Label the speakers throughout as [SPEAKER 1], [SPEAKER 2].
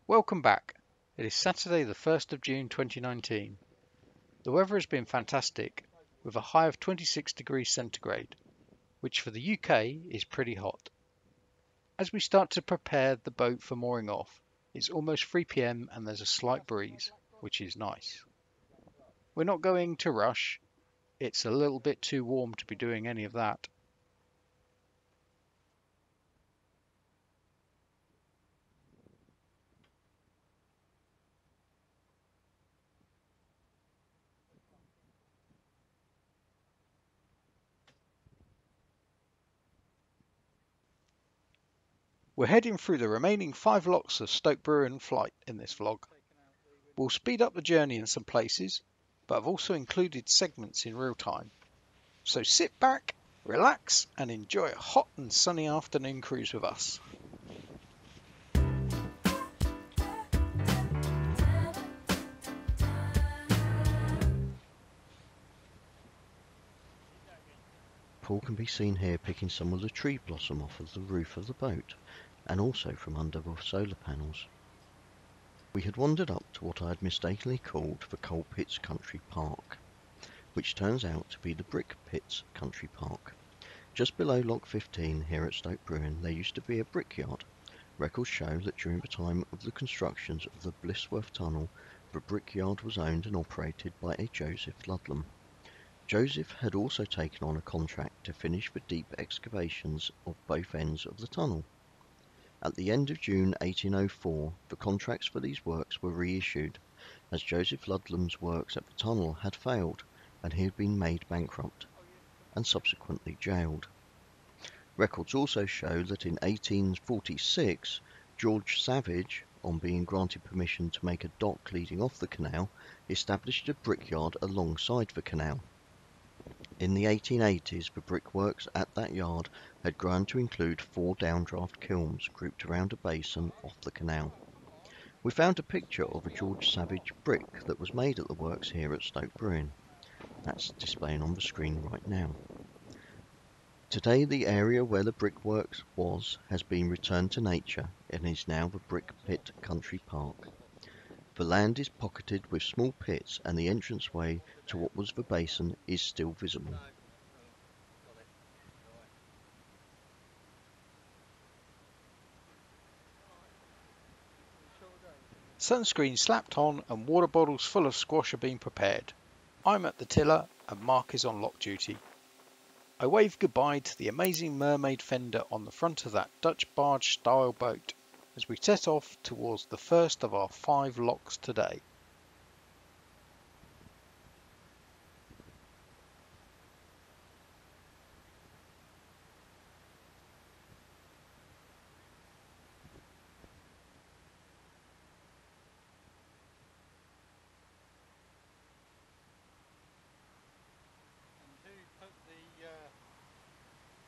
[SPEAKER 1] Welcome back. It is Saturday the 1st of June 2019. The weather has been fantastic with a high of 26 degrees centigrade, which for the UK is pretty hot. As we start to prepare the boat for mooring off, it's almost 3 p.m. and there's a slight breeze, which is nice. We're not going to rush, it's a little bit too warm to be doing any of that. We're heading through the remaining 5 locks of Stoke Bruerne Flight in this vlog. We'll speed up the journey in some places, but I've also included segments in real time. So sit back, relax and enjoy a hot and sunny afternoon cruise with us.
[SPEAKER 2] Paul can be seen here picking some of the tree blossom off of the roof of the boat, and also from under the solar panels. We had wandered up to what I had mistakenly called the Coal Pits Country Park, which turns out to be the Brick Pits Country Park. Just below Lock 15 here at Stoke Bruerne there used to be a brickyard. Records show that during the time of the constructions of the Blissworth Tunnel, the brickyard was owned and operated by a Joseph Ludlam. Joseph had also taken on a contract to finish the deep excavations of both ends of the tunnel. At the end of June 1804, the contracts for these works were reissued, as Joseph Ludlam's works at the tunnel had failed, and he had been made bankrupt, and subsequently jailed. Records also show that in 1846, George Savage, on being granted permission to make a dock leading off the canal, established a brickyard alongside the canal. In the 1880s, the brickworks at that yard had grown to include 4 downdraft kilns grouped around a basin off the canal. We found a picture of a George Savage brick that was made at the works here at Stoke Bruerne. That's displaying on the screen right now. Today the area where the brickworks was has been returned to nature and is now the Brick Pit Country Park. The land is pocketed with small pits and the entranceway to what was the basin is still visible.
[SPEAKER 1] Sunscreen slapped on and water bottles full of squash are being prepared. I'm at the tiller and Mark is on lock duty. I wave goodbye to the amazing mermaid fender on the front of that Dutch barge style boat as we set off towards the first of our 5 locks today.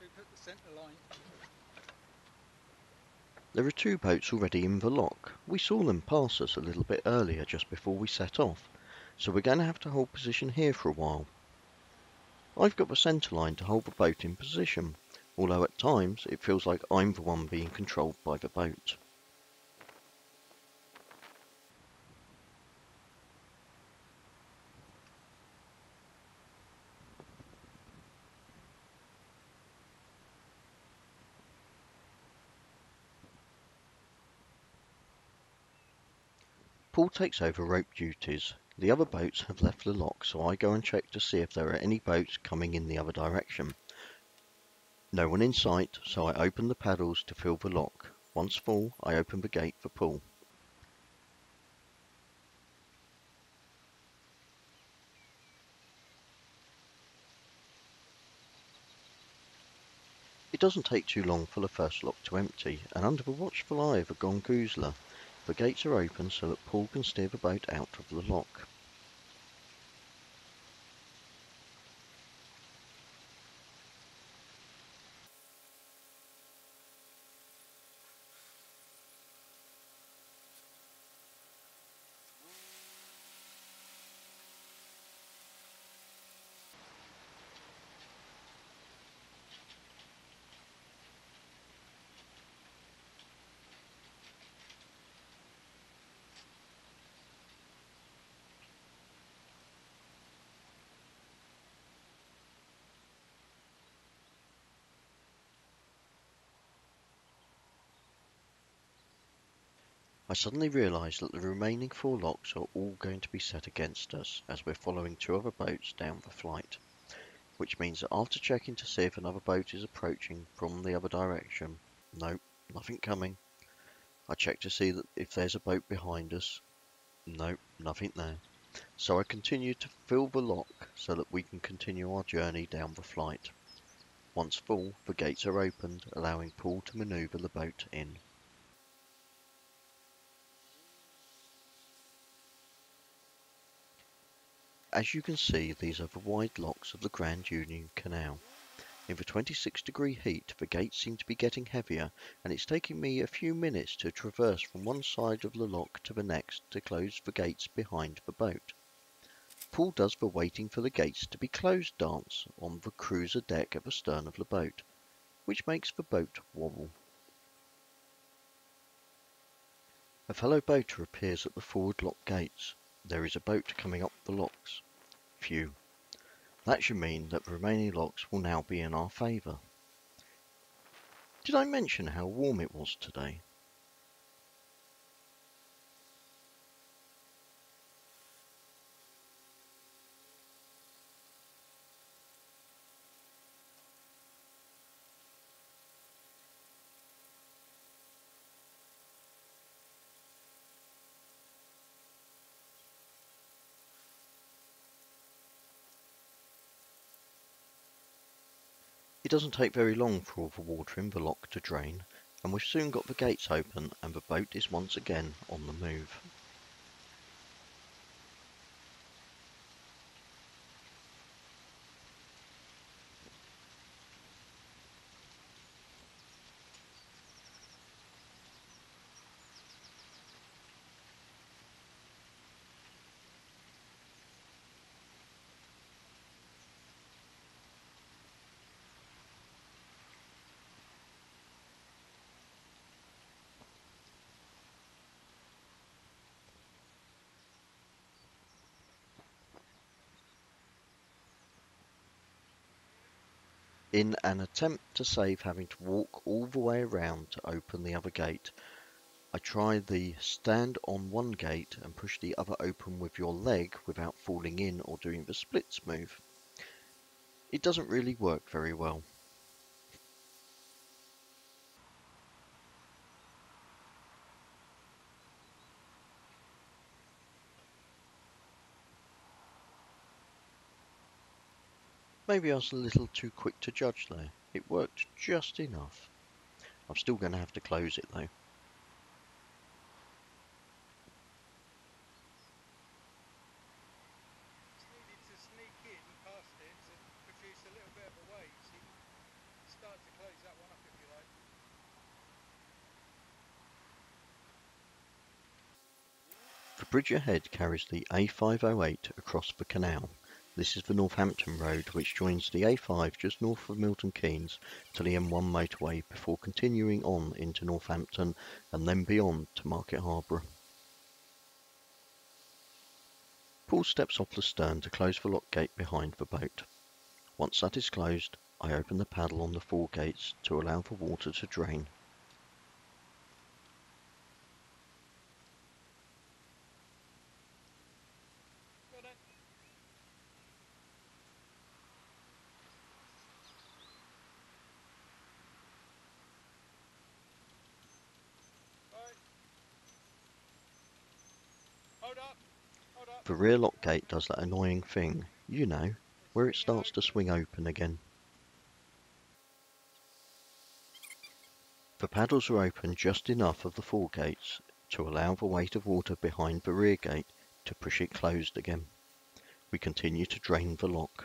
[SPEAKER 1] Who put the centre line?
[SPEAKER 2] There are 2 boats already in the lock. We saw them pass us a little bit earlier just before we set off, so we're going to have to hold position here for a while. I've got the centre line to hold the boat in position, although at times it feels like I'm the one being controlled by the boat. Paul takes over rope duties. The other boats have left the lock, so I go and check to see if there are any boats coming in the other direction. No one in sight, so I open the paddles to fill the lock. Once full, I open the gate for Paul. It doesn't take too long for the first lock to empty, and under the watchful eye of a gongoozler, the gates are open so that Paul can steer the boat out of the lock. I suddenly realised that the remaining 4 locks are all going to be set against us as we're following 2 other boats down the flight, which means that after checking to see if another boat is approaching from the other direction, nope, nothing coming. I check to see that if there's a boat behind us, nope, nothing there. So I continue to fill the lock so that we can continue our journey down the flight. Once full, the gates are opened, allowing Paul to manoeuvre the boat in. As you can see, these are the wide locks of the Grand Union Canal. In the 26-degree heat, the gates seem to be getting heavier, and it's taking me a few minutes to traverse from one side of the lock to the next to close the gates behind the boat. Paul does the waiting for the gates to be closed dance on the cruiser deck at the stern of the boat, which makes the boat wobble. A fellow boater appears at the forward lock gates. There is a boat coming up the locks. Phew. That should mean that the remaining locks will now be in our favour. Did I mention how warm it was today? It doesn't take very long for all the water in the lock to drain, and we've soon got the gates open and the boat is once again on the move. In an attempt to save having to walk all the way around to open the other gate, I try the stand on one gate and push the other open with your leg without falling in or doing the splits move. It doesn't really work very well. Maybe I was a little too quick to judge there. It worked just enough. I'm still going to have to close it though.
[SPEAKER 1] Just needed to sneak in past it to produce a little bit of a wave so you can start to close that one up if you like.
[SPEAKER 2] The bridge ahead carries the A508 across the canal. This is the Northampton road which joins the A5 just north of Milton Keynes to the M1 motorway before continuing on into Northampton and then beyond to Market Harborough. Paul steps off the stern to close the lock gate behind the boat. Once that is closed, I open the paddle on the 4 gates to allow the water to drain.
[SPEAKER 1] Well then. Right. Hold up. Hold up.
[SPEAKER 2] The rear lock gate does that annoying thing, you know,
[SPEAKER 1] It's
[SPEAKER 2] where it
[SPEAKER 1] swinging
[SPEAKER 2] starts to
[SPEAKER 1] open.
[SPEAKER 2] swing open again. The paddles are open just enough of the 4 gates to allow the weight of water behind the rear gate to push it closed again. We continue to drain the lock.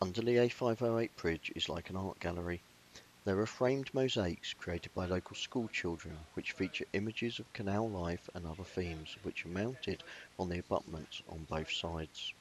[SPEAKER 2] Under the A508 bridge is like an art gallery. There are framed mosaics created by local school children which feature images of canal life and other themes which are mounted on the abutments on both sides.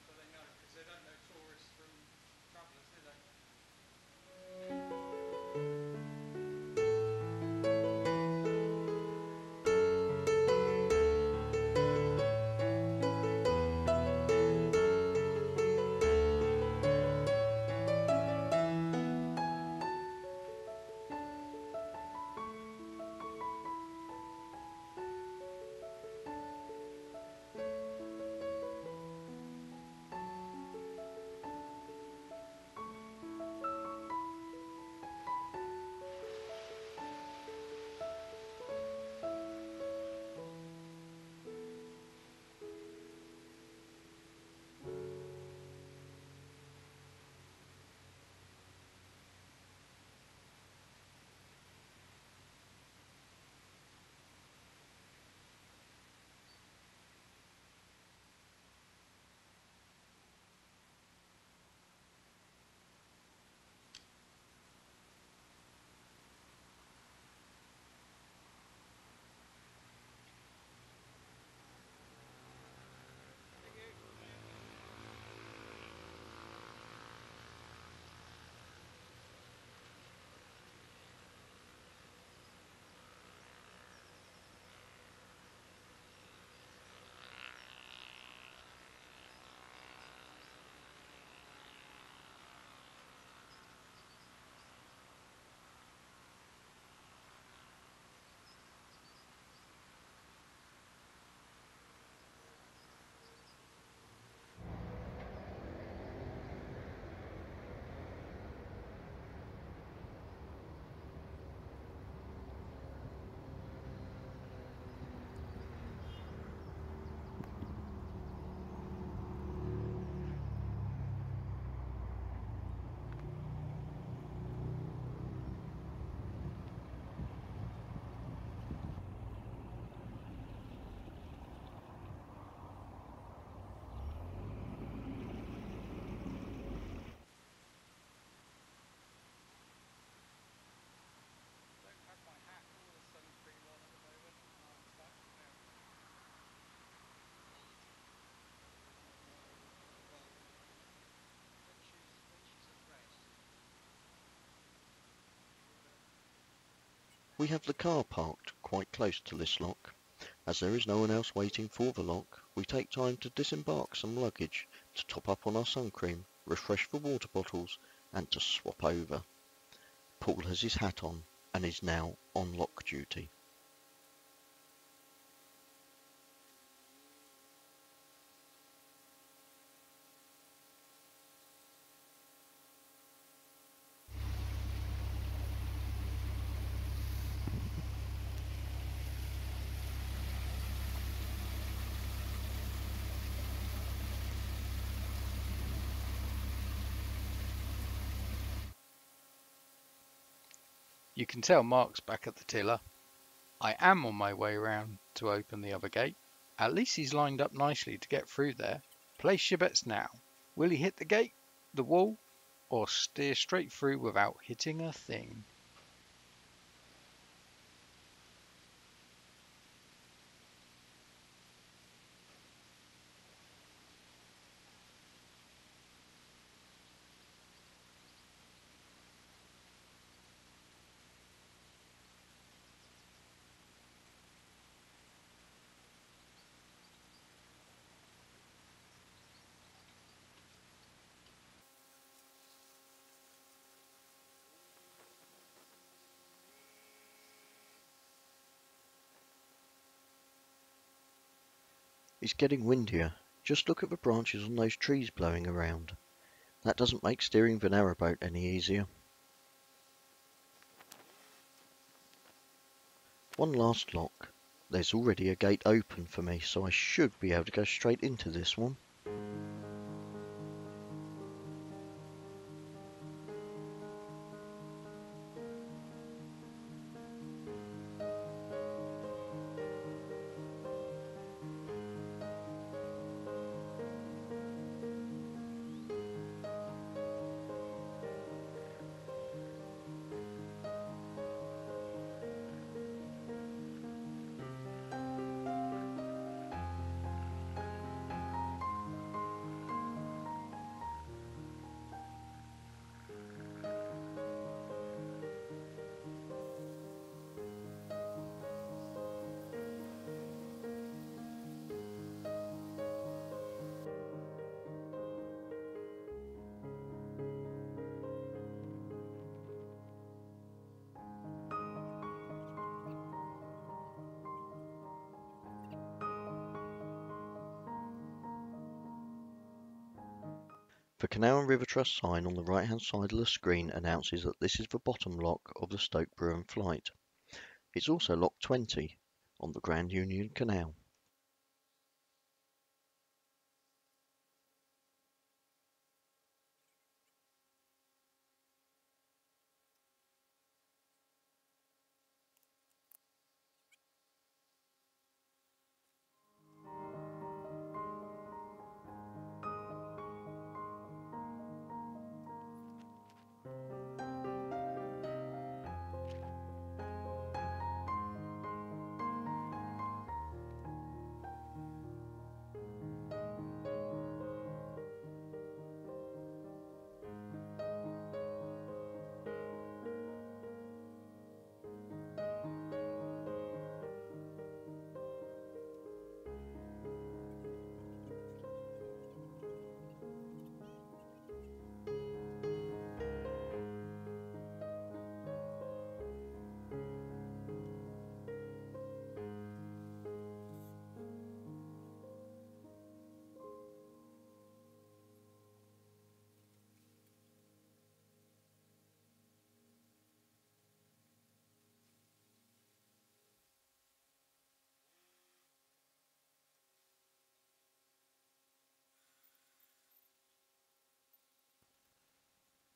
[SPEAKER 2] We have the car parked quite close to this lock. As there is no one else waiting for the lock, we take time to disembark some luggage, to top up on our sun cream, refresh the water bottles, and to swap over. Paul has his hat on and is now on lock duty.
[SPEAKER 1] You can tell Mark's back at the tiller. I am on my way round to open the other gate. At least he's lined up nicely to get through there. Place your bets now. Will he hit the gate, the wall, or steer straight through without hitting a thing?
[SPEAKER 2] It's getting windier. Just look at the branches on those trees blowing around. That doesn't make steering the narrowboat any easier. One last lock. There's already a gate open for me, so I should be able to go straight into this one. The Canal and River Trust sign on the right hand side of the screen announces that this is the bottom lock of the Stoke Bruerne Flight. It's also lock 20 on the Grand Union Canal.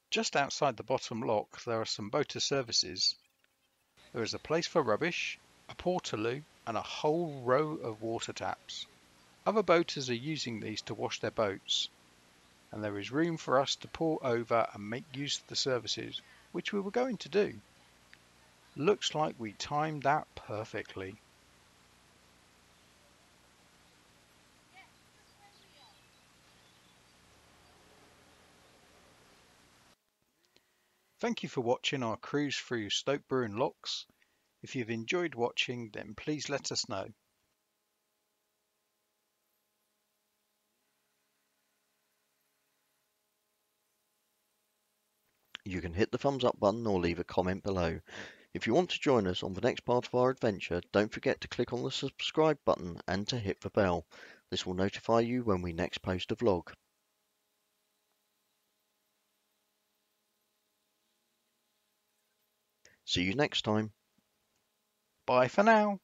[SPEAKER 1] Just outside the bottom lock there are some boater services. There is a place for rubbish, a portaloo and a whole row of water taps. Other boaters are using these to wash their boats, and there is room for us to pour over and make use of the services, which we were going to do. Looks like we timed that perfectly. Thank you for watching our cruise through Stoke Bruerne locks. If you've enjoyed watching, then please let us know.
[SPEAKER 2] You can hit the thumbs up button or leave a comment below. If you want to join us on the next part of our adventure, don't forget to click on the subscribe button and to hit the bell. This will notify you when we next post a vlog. See you next time.
[SPEAKER 1] Bye for now.